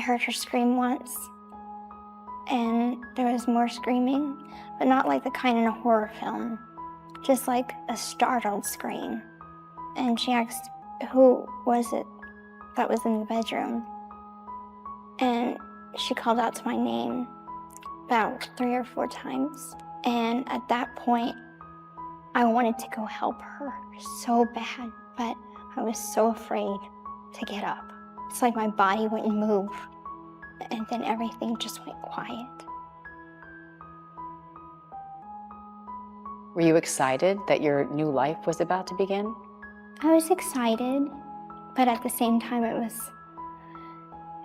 heard her scream once, and there was more screaming, but not like the kind in a horror film, just like a startled scream. And she asked, who was it that was in the bedroom? And she called out to my name about 3 or 4 times. And at that point, I wanted to go help her so bad, but I was so afraid to get up. It's like my body wouldn't move, and then everything just went quiet. Were you excited that your new life was about to begin? I was excited, but at the same time it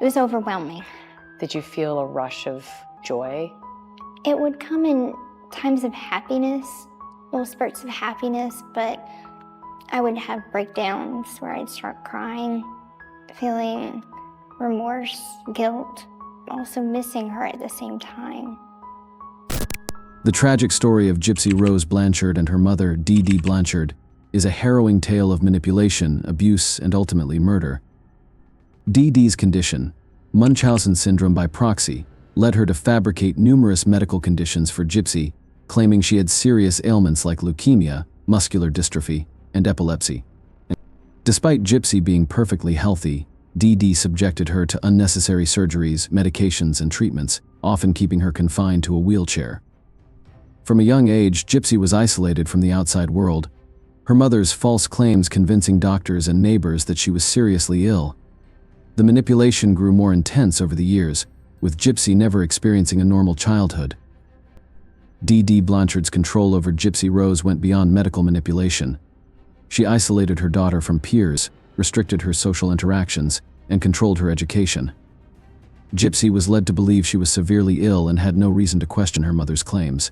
was overwhelming. Did you feel a rush of joy? It would come in times of happiness, little spurts of happiness, but I would have breakdowns where I'd start crying, feeling remorse, guilt, also missing her at the same time. The tragic story of Gypsy Rose Blanchard and her mother, Dee Dee Blanchard, is a harrowing tale of manipulation, abuse, and ultimately murder. Dee Dee's condition, Munchausen syndrome by proxy, led her to fabricate numerous medical conditions for Gypsy, claiming she had serious ailments like leukemia, muscular dystrophy, and epilepsy. Despite Gypsy being perfectly healthy, Dee Dee subjected her to unnecessary surgeries, medications, and treatments, often keeping her confined to a wheelchair. From a young age, Gypsy was isolated from the outside world, her mother's false claims convincing doctors and neighbors that she was seriously ill. The manipulation grew more intense over the years, with Gypsy never experiencing a normal childhood. Dee Dee Blanchard's control over Gypsy Rose went beyond medical manipulation. She isolated her daughter from peers, restricted her social interactions, and controlled her education. Gypsy was led to believe she was severely ill and had no reason to question her mother's claims.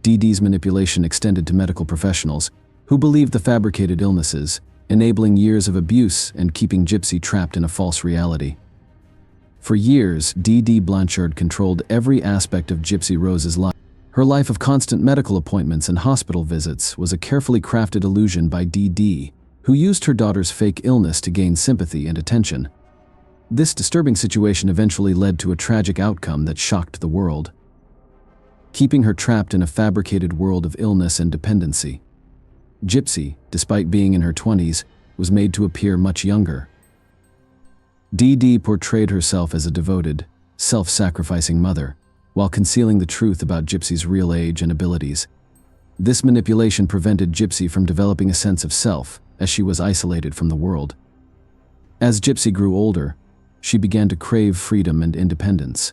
Dee Dee's manipulation extended to medical professionals, who believed the fabricated illnesses, enabling years of abuse and keeping Gypsy trapped in a false reality. For years, Dee Dee Blanchard controlled every aspect of Gypsy Rose's life. Her life of constant medical appointments and hospital visits was a carefully crafted illusion by Dee Dee, who used her daughter's fake illness to gain sympathy and attention. This disturbing situation eventually led to a tragic outcome that shocked the world, keeping her trapped in a fabricated world of illness and dependency. Gypsy, despite being in her 20s, was made to appear much younger. Dee Dee portrayed herself as a devoted, self-sacrificing mother, while concealing the truth about Gypsy's real age and abilities. This manipulation prevented Gypsy from developing a sense of self, as she was isolated from the world. As Gypsy grew older, she began to crave freedom and independence.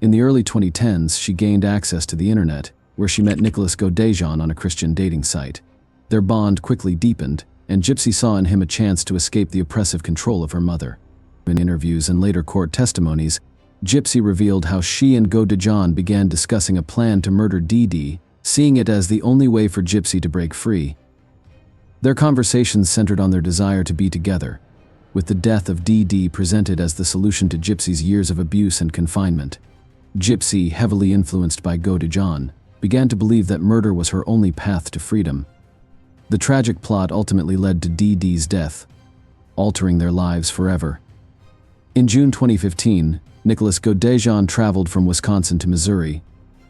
In the early 2010s, she gained access to the internet, where she met Nicholas Godejan on a Christian dating site. Their bond quickly deepened, and Gypsy saw in him a chance to escape the oppressive control of her mother. In interviews and later court testimonies, Gypsy revealed how she and Godejan began discussing a plan to murder Dee Dee, seeing it as the only way for Gypsy to break free. Their conversations centered on their desire to be together, with the death of Dee Dee presented as the solution to Gypsy's years of abuse and confinement. Gypsy, heavily influenced by Godejan, began to believe that murder was her only path to freedom. The tragic plot ultimately led to Dee Dee's death, altering their lives forever. In June 2015, Nicholas Godejan traveled from Wisconsin to Missouri,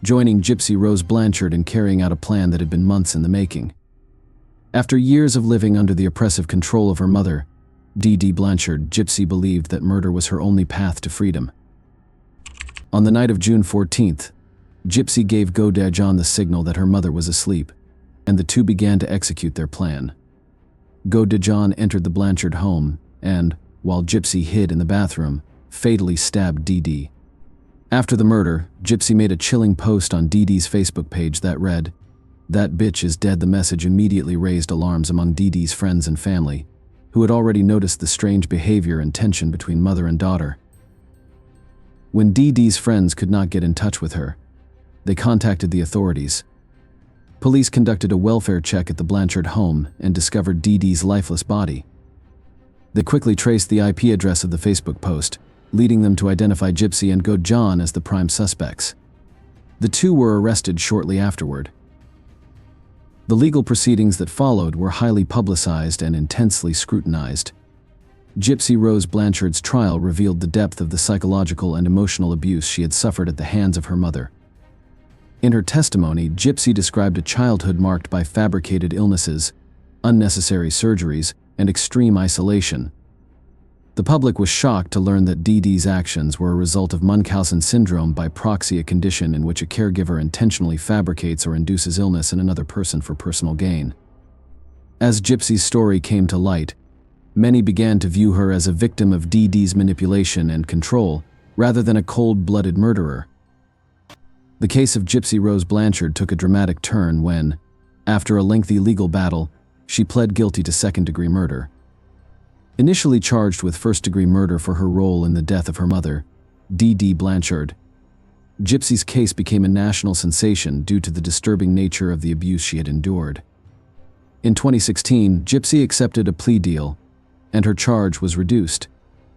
joining Gypsy Rose Blanchard in carrying out a plan that had been months in the making. After years of living under the oppressive control of her mother, Dee Dee Blanchard, Gypsy believed that murder was her only path to freedom. On the night of June 14th, Gypsy gave Godejan the signal that her mother was asleep, and the two began to execute their plan. Godejan entered the Blanchard home and, while Gypsy hid in the bathroom, fatally stabbed Dee Dee. After the murder, Gypsy made a chilling post on Dee Dee's Facebook page that read, "That bitch is dead." The message immediately raised alarms among Dee Dee's friends and family, who had already noticed the strange behavior and tension between mother and daughter. When Dee Dee's friends could not get in touch with her, they contacted the authorities. Police conducted a welfare check at the Blanchard home and discovered Dee Dee's lifeless body. They quickly traced the IP address of the Facebook post, leading them to identify Gypsy and Godejan as the prime suspects. The two were arrested shortly afterward. The legal proceedings that followed were highly publicized and intensely scrutinized. Gypsy Rose Blanchard's trial revealed the depth of the psychological and emotional abuse she had suffered at the hands of her mother. In her testimony, Gypsy described a childhood marked by fabricated illnesses, unnecessary surgeries, and extreme isolation. The public was shocked to learn that Dee Dee's actions were a result of Munchausen syndrome by proxy, a condition in which a caregiver intentionally fabricates or induces illness in another person for personal gain. As Gypsy's story came to light, many began to view her as a victim of Dee Dee's manipulation and control, rather than a cold-blooded murderer. The case of Gypsy Rose Blanchard took a dramatic turn when, after a lengthy legal battle, she pled guilty to second-degree murder. Initially charged with first-degree murder for her role in the death of her mother, Dee Dee Blanchard, Gypsy's case became a national sensation due to the disturbing nature of the abuse she had endured. In 2016, Gypsy accepted a plea deal, and her charge was reduced.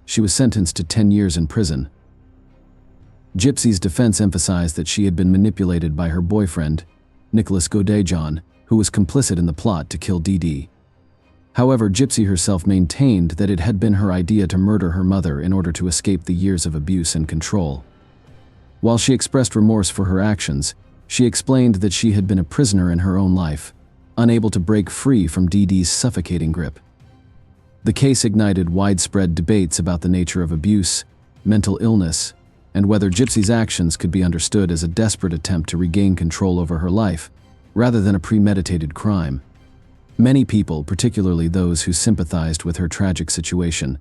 She was sentenced to 10 years in prison. Gypsy's defense emphasized that she had been manipulated by her boyfriend, Nicholas Godejohn, who was complicit in the plot to kill Dee Dee. However, Gypsy herself maintained that it had been her idea to murder her mother in order to escape the years of abuse and control. While she expressed remorse for her actions, she explained that she had been a prisoner in her own life, unable to break free from Dee Dee's suffocating grip. The case ignited widespread debates about the nature of abuse, mental illness, and whether Gypsy's actions could be understood as a desperate attempt to regain control over her life, rather than a premeditated crime. Many people, particularly those who sympathized with her tragic situation,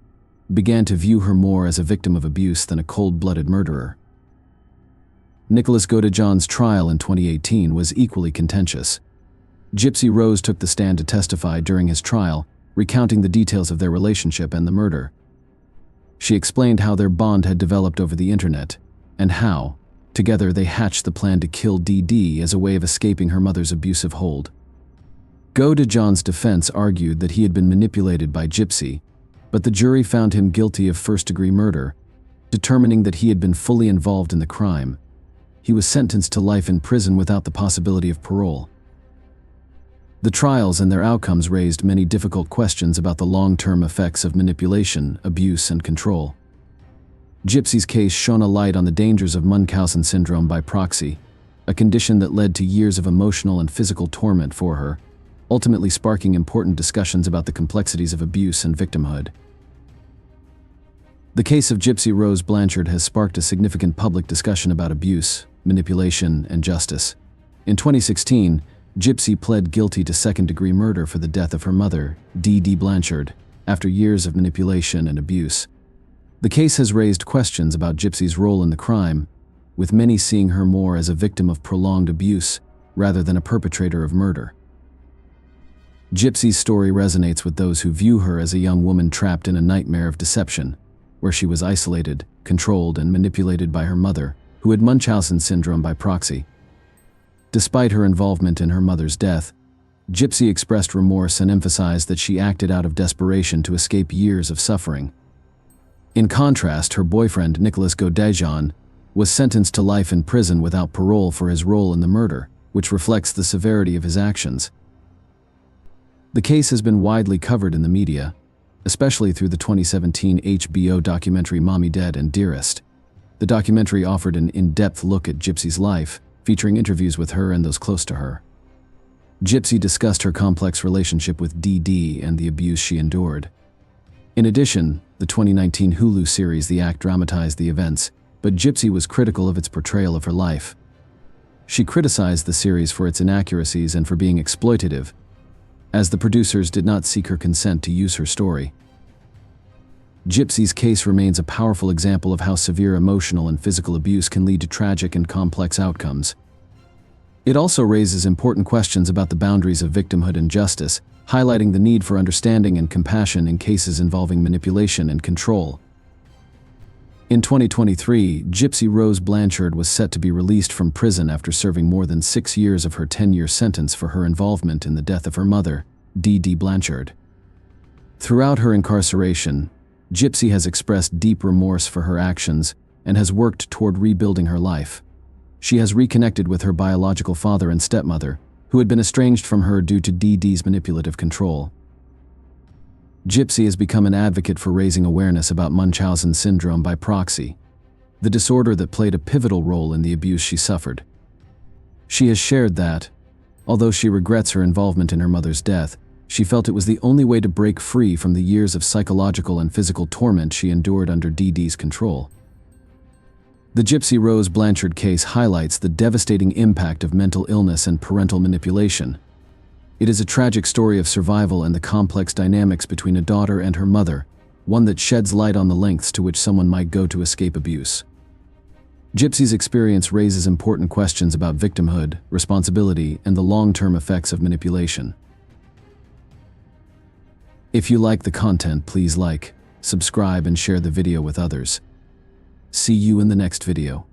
began to view her more as a victim of abuse than a cold-blooded murderer. Nicholas Godejohn's trial in 2018 was equally contentious. Gypsy Rose took the stand to testify during his trial, recounting the details of their relationship and the murder. She explained how their bond had developed over the internet, and how, together, they hatched the plan to kill Dee Dee as a way of escaping her mother's abusive hold. Godejohn's defense argued that he had been manipulated by Gypsy, but the jury found him guilty of first-degree murder, determining that he had been fully involved in the crime. He was sentenced to life in prison without the possibility of parole. The trials and their outcomes raised many difficult questions about the long-term effects of manipulation, abuse, and control. Gypsy's case shone a light on the dangers of Munchausen syndrome by proxy, a condition that led to years of emotional and physical torment for her, ultimately sparking important discussions about the complexities of abuse and victimhood. The case of Gypsy Rose Blanchard has sparked a significant public discussion about abuse, manipulation, and justice. In 2016, Gypsy pled guilty to second-degree murder for the death of her mother, Dee Dee Blanchard, after years of manipulation and abuse. The case has raised questions about Gypsy's role in the crime, with many seeing her more as a victim of prolonged abuse rather than a perpetrator of murder. Gypsy's story resonates with those who view her as a young woman trapped in a nightmare of deception, where she was isolated, controlled, and manipulated by her mother, who had Munchausen syndrome by proxy. Despite her involvement in her mother's death, Gypsy expressed remorse and emphasized that she acted out of desperation to escape years of suffering. In contrast, her boyfriend, Nicholas Godejohn, was sentenced to life in prison without parole for his role in the murder, which reflects the severity of his actions. The case has been widely covered in the media, especially through the 2017 HBO documentary Mommy Dead and Dearest. The documentary offered an in-depth look at Gypsy's life, featuring interviews with her and those close to her. Gypsy discussed her complex relationship with Dee Dee and the abuse she endured. In addition, the 2019 Hulu series The Act dramatized the events, but Gypsy was critical of its portrayal of her life. She criticized the series for its inaccuracies and for being exploitative, as the producers did not seek her consent to use her story. Gypsy's case remains a powerful example of how severe emotional and physical abuse can lead to tragic and complex outcomes. It also raises important questions about the boundaries of victimhood and justice, highlighting the need for understanding and compassion in cases involving manipulation and control. In 2023, Gypsy Rose Blanchard was set to be released from prison after serving more than 6 years of her 10-year sentence for her involvement in the death of her mother, Dee Dee Blanchard. Throughout her incarceration, Gypsy has expressed deep remorse for her actions and has worked toward rebuilding her life. She has reconnected with her biological father and stepmother, who had been estranged from her due to Dee Dee's manipulative control. Gypsy has become an advocate for raising awareness about Munchausen syndrome by proxy, the disorder that played a pivotal role in the abuse she suffered. She has shared that, although she regrets her involvement in her mother's death, she felt it was the only way to break free from the years of psychological and physical torment she endured under DD's control. The Gypsy Rose Blanchard case highlights the devastating impact of mental illness and parental manipulation. It is a tragic story of survival and the complex dynamics between a daughter and her mother, one that sheds light on the lengths to which someone might go to escape abuse. Gypsy's experience raises important questions about victimhood, responsibility, and the long-term effects of manipulation. If you like the content, please like, subscribe, and share the video with others. See you in the next video.